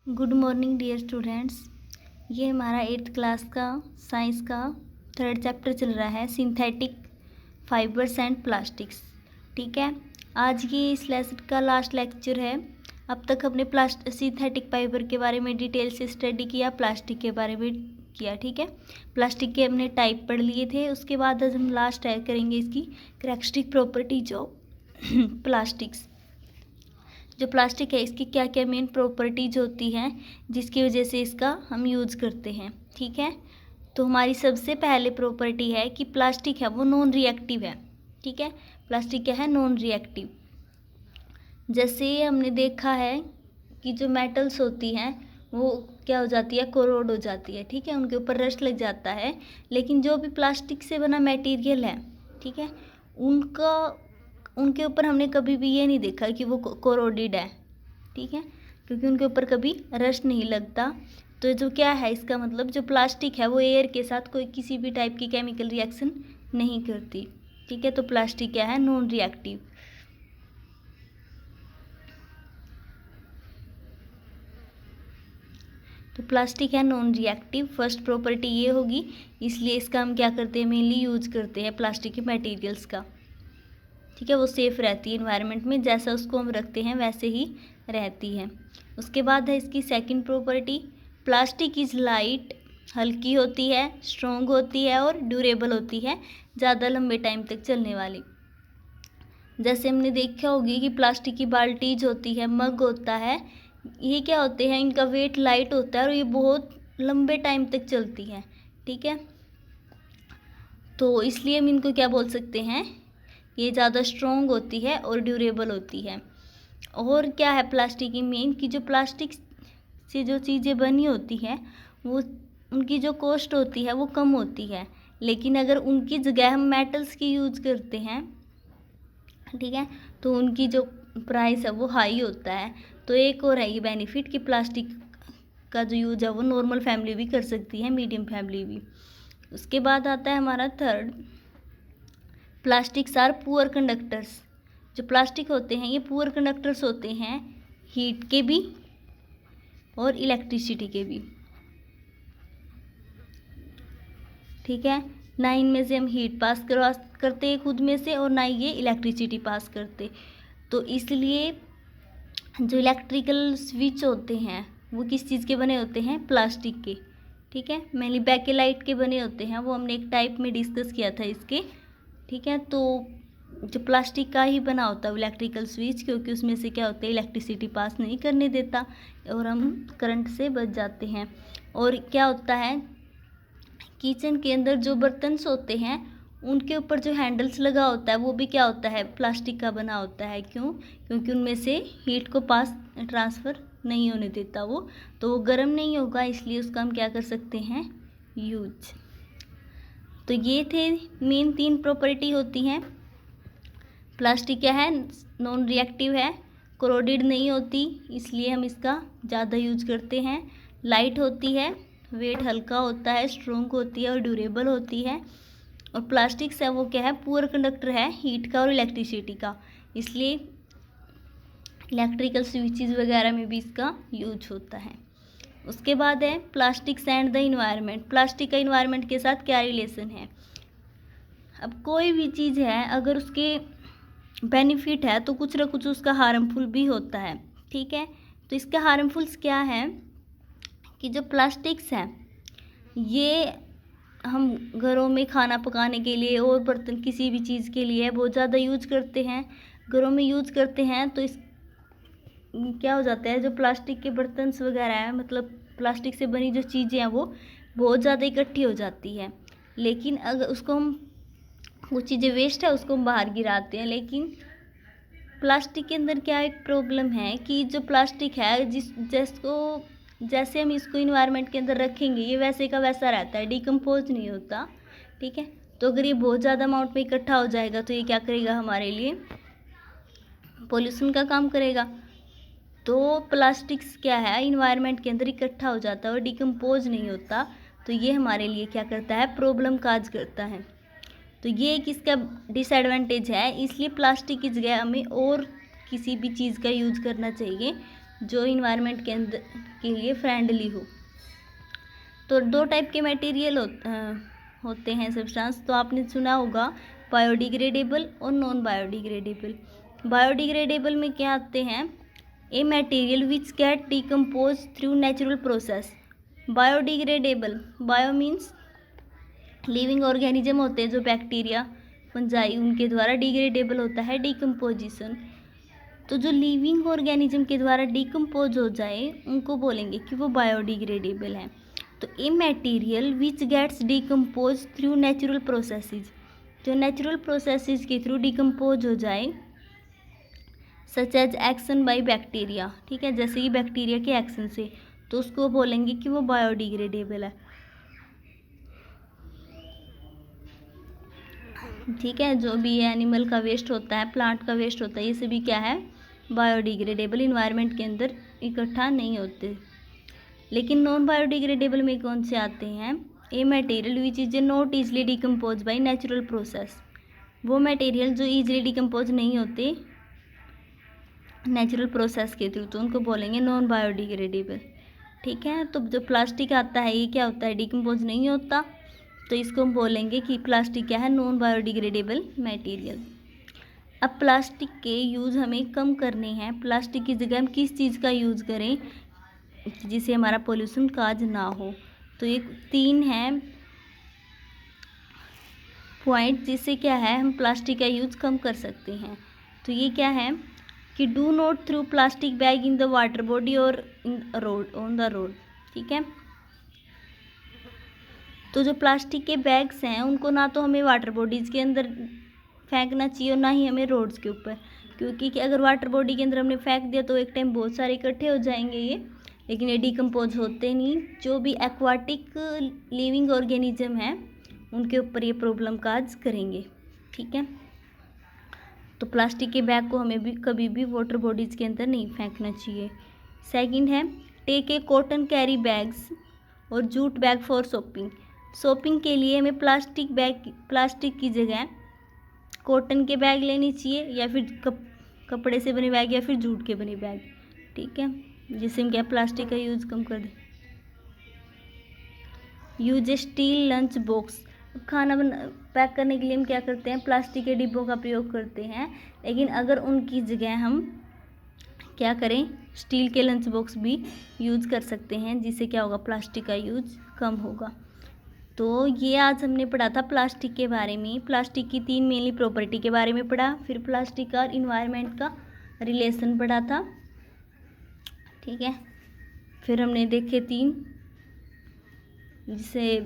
Good morning dear students. ये हमारा 8th class का साइंस का 3rd चैप्टर चल रहा है, सिंथेटिक फाइबर्स एंड प्लास्टिक्स। ठीक है, आज ये इस लेसन का लास्ट लेक्चर है। अब तक हमने सिंथेटिक फाइबर के बारे में डिटेल से स्टडी किया, प्लास्टिक के बारे में किया। ठीक है, प्लास्टिक के हमने टाइप पढ़ लिए थे। उसके बाद आज हम लास्ट ट्राई करेंगे इसकी कैरेक्टरिस्टिक प्रॉपर्टीज ऑफ प्लास्टिक्स। जो प्लास्टिक है इसकी क्या क्या मेन प्रॉपर्टीज होती हैं जिसकी वजह से इसका हम यूज़ करते हैं। ठीक है, तो हमारी सबसे पहले प्रॉपर्टी है कि प्लास्टिक है वो नॉन रिएक्टिव है। ठीक है, प्लास्टिक क्या है, नॉन रिएक्टिव। जैसे हमने देखा है कि जो मेटल्स होती हैं वो क्या हो जाती है, कोरोड हो जाती है। ठीक है, उनके ऊपर रस्ट लग जाता है। लेकिन जो भी प्लास्टिक से बना मटेरियल है, ठीक है, उनके ऊपर हमने कभी भी ये नहीं देखा कि वो कोरोडेड है। ठीक है, क्योंकि उनके ऊपर कभी रस्ट नहीं लगता। तो जो क्या है, इसका मतलब जो प्लास्टिक है वो एयर के साथ कोई किसी भी टाइप की केमिकल रिएक्शन नहीं करती। ठीक है, तो प्लास्टिक क्या है, नॉन रिएक्टिव। तो प्लास्टिक है नॉन रिएक्टिव, फर्स्ट प्रॉपर्टी ये होगी। इसलिए इसका हम क्या करते हैं, मेनली यूज करते हैं प्लास्टिक के मटेरियल्स का। ठीक है, वो सेफ़ रहती है इन्वायरमेंट में, जैसा उसको हम रखते हैं वैसे ही रहती है। उसके बाद है इसकी second property, plastic is light, हल्की होती है, स्ट्रॉन्ग होती है और ड्यूरेबल होती है, ज़्यादा लंबे टाइम तक चलने वाली। जैसे हमने देखा होगी कि प्लास्टिक की बाल्टीज होती है, मग होता है, ये क्या होते हैं, इनका वेट लाइट होता है और ये बहुत लंबे टाइम तक चलती है। ठीक है, तो इसलिए हम इनको क्या बोल सकते हैं, ये ज़्यादा स्ट्रॉन्ग होती है और ड्यूरेबल होती है। और क्या है प्लास्टिक की मेन, कि जो प्लास्टिक से जो चीज़ें बनी होती हैं वो उनकी जो कॉस्ट होती है वो कम होती है। लेकिन अगर उनकी जगह हम मेटल्स की यूज़ करते हैं, ठीक है, तो उनकी जो प्राइस है वो हाई होता है। तो एक और है ये बेनिफिट कि प्लास्टिक का जो यूज है वो नॉर्मल फैमिली भी कर सकती है, मीडियम फैमिली भी। उसके बाद आता है हमारा third, plastics are poor conductors. जो प्लास्टिक होते हैं ये पुअर कंडक्टर्स होते हैं, हीट के भी और इलेक्ट्रिसिटी के भी। ठीक है, ना इनमें से हम हीट पास करते हैं खुद में से, और ना ये इलेक्ट्रिसिटी पास करते। तो इसलिए जो इलेक्ट्रिकल स्विच होते हैं वो किस चीज़ के बने होते हैं, प्लास्टिक के। ठीक है, मेनली बैकेलाइट के बने होते हैं, वो हमने एक टाइप में डिस्कस किया था इसके। ठीक है, तो जो प्लास्टिक का ही बना होता है इलेक्ट्रिकल स्विच, क्योंकि उसमें से क्या होता है, इलेक्ट्रिसिटी पास नहीं करने देता और हम करंट से बच जाते हैं। और क्या होता है, किचन के अंदर जो बर्तन होते हैं उनके ऊपर जो हैंडल्स लगा होता है वो भी क्या होता है, प्लास्टिक का बना होता है। क्यों, क्योंकि उनमें से हीट को पास ट्रांसफ़र नहीं होने देता वो, तो वो गर्म नहीं होगा, इसलिए उसका हम क्या कर सकते हैं, यूज। तो ये थे मेन 3 प्रॉपर्टी होती हैं। प्लास्टिक क्या है, नॉन रिएक्टिव है, कोरोडेड नहीं होती, इसलिए हम इसका ज़्यादा यूज करते हैं। लाइट होती है, वेट हल्का होता है, स्ट्रॉन्ग होती है और ड्यूरेबल होती है। और प्लास्टिक्स है वो क्या है, पुअर कंडक्टर है हीट का और इलेक्ट्रिसिटी का, इसलिए इलेक्ट्रिकल स्विचेस वगैरह में भी इसका यूज होता है। उसके बाद है plastics and the environment. Plastic का इन्वायरमेंट के साथ क्या रिलेशन है। अब कोई भी चीज़ है अगर उसके बेनिफिट है तो कुछ ना कुछ उसका हार्मफुल भी होता है। ठीक है, तो इसका हार्मफुल्स क्या है कि जो प्लास्टिक्स है ये हम घरों में खाना पकाने के लिए और बर्तन किसी भी चीज़ के लिए बहुत ज़्यादा यूज करते हैं, घरों में यूज करते हैं। तो इस क्या हो जाता है, जो प्लास्टिक के बर्तन वगैरह हैं, मतलब प्लास्टिक से बनी जो चीज़ें हैं वो बहुत ज़्यादा इकट्ठी हो जाती है। लेकिन अगर उसको हम, वो चीज़ें वेस्ट है उसको हम बाहर गिराते हैं। लेकिन प्लास्टिक के अंदर क्या एक प्रॉब्लम है कि जो प्लास्टिक है जैसे हम इसको इन्वायरमेंट के अंदर रखेंगे ये वैसे का वैसा रहता है, डिकम्पोज नहीं होता। ठीक है, तो अगर ये बहुत ज़्यादा अमाउंट में इकट्ठा हो जाएगा तो ये क्या करेगा, हमारे लिए पोल्यूशन का काम करेगा। तो प्लास्टिक्स क्या है, इन्वायरमेंट के अंदर इकट्ठा हो जाता है और डिकम्पोज नहीं होता, तो ये हमारे लिए क्या करता है, प्रॉब्लम काज करता है। तो ये एक इसका डिसएडवांटेज है, इसलिए प्लास्टिक की जगह हमें और किसी भी चीज़ का यूज करना चाहिए जो इन्वायरमेंट के अंदर के लिए फ्रेंडली हो। तो दो टाइप के मटेरियल होते हैं सब्सटेंस, तो आपने सुना होगा बायोडिग्रेडेबल और नॉन बायोडिग्रेडेबल। बायोडिग्रेडेबल में क्या आते हैं, a material which get decompose through natural process. Biodegradable, bio means living organism होते हैं जो बैक्टीरिया फंजाई, उनके द्वारा डिग्रेडेबल होता है डिकम्पोजिशन। तो जो लिविंग ऑर्गेनिज्म के द्वारा डिकम्पोज हो जाए उनको बोलेंगे कि वो बायोडिग्रेडेबल है। तो a material which gets decompose through natural processes, जो नेचुरल प्रोसेसेस के थ्रू डिकम्पोज हो जाए, such as action by bacteria, ठीक है, जैसे कि बैक्टीरिया के एक्शन से, तो उसको बोलेंगे कि वो बायोडिग्रेडेबल है। ठीक है, जो भी एनिमल का वेस्ट होता है, प्लांट का वेस्ट होता है, ये सभी क्या है, बायोडिग्रेडेबल, इन्वायरमेंट के अंदर इकट्ठा नहीं होते। लेकिन नॉन बायोडिग्रेडेबल में कौन से आते हैं, a material which is not easily decompose by natural process, वो मटेरियल जो ईजिली डिकम्पोज नहीं होते नेचुरल प्रोसेस के थ्रू, तो उनको बोलेंगे नॉन बायोडिग्रेडेबल। ठीक है, तो जो प्लास्टिक आता है ये क्या होता है, डिकम्पोज नहीं होता, तो इसको हम बोलेंगे कि प्लास्टिक क्या है, नॉन बायोडिग्रेडेबल मटेरियल। अब प्लास्टिक के यूज़ हमें कम करने हैं, प्लास्टिक की जगह हम किस चीज़ का यूज़ करें जिससे हमारा पोल्यूशन काज ना हो। तो ये 3 हैं पॉइंट जिससे क्या है हम प्लास्टिक का यूज़ कम कर सकते हैं। तो ये क्या है कि do not through plastic bag in the water body और इन रोड ऑन द रोड। ठीक है, तो जो प्लास्टिक के बैग्स हैं उनको ना तो हमें वाटर बॉडीज़ के अंदर फेंकना चाहिए और ना ही हमें रोड्स के ऊपर, क्योंकि कि अगर वाटर बॉडी के अंदर हमने फेंक दिया तो एक टाइम बहुत सारे इकट्ठे हो जाएंगे ये, लेकिन ये डिकम्पोज होते नहीं। जो भी एक्वाटिक लिविंग ऑर्गेनिज्म हैं उनके ऊपर ये प्रॉब्लम काज करेंगे। ठीक है, तो प्लास्टिक के बैग को हमें भी कभी भी वाटर बॉडीज़ के अंदर नहीं फेंकना चाहिए। सेकंड है take a cotton carry bags और jute bag for shopping. Shopping के लिए हमें प्लास्टिक की जगह कॉटन के बैग लेनी चाहिए, या फिर कपड़े से बने बैग, या फिर जूट के बने बैग। ठीक है, जिससे हम क्या प्लास्टिक का यूज़ कम कर दें। यूज स्टील लंच बॉक्स, खाना पैक करने के लिए हम क्या करते हैं, प्लास्टिक के डिब्बों का प्रयोग करते हैं, लेकिन अगर उनकी जगह हम क्या करें, स्टील के लंच बॉक्स भी यूज़ कर सकते हैं, जिससे क्या होगा, प्लास्टिक का यूज़ कम होगा। तो ये आज हमने पढ़ा था प्लास्टिक के बारे में, प्लास्टिक की 3 मेनली प्रॉपर्टी के बारे में पढ़ा, फिर प्लास्टिक और इन्वायरमेंट का रिलेशन पढ़ा था। ठीक है, फिर हमने देखे 3 जिससे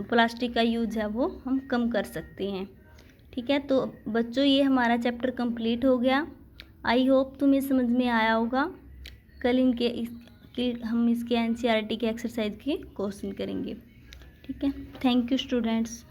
प्लास्टिक का यूज है वो हम कम कर सकते हैं। ठीक है, तो बच्चों ये हमारा चैप्टर कंप्लीट हो गया। आई होप तुम्हें समझ में आया होगा। कल हम इसके NCERT के एक्सरसाइज के क्वेश्चन करेंगे। ठीक है, थैंक यू स्टूडेंट्स।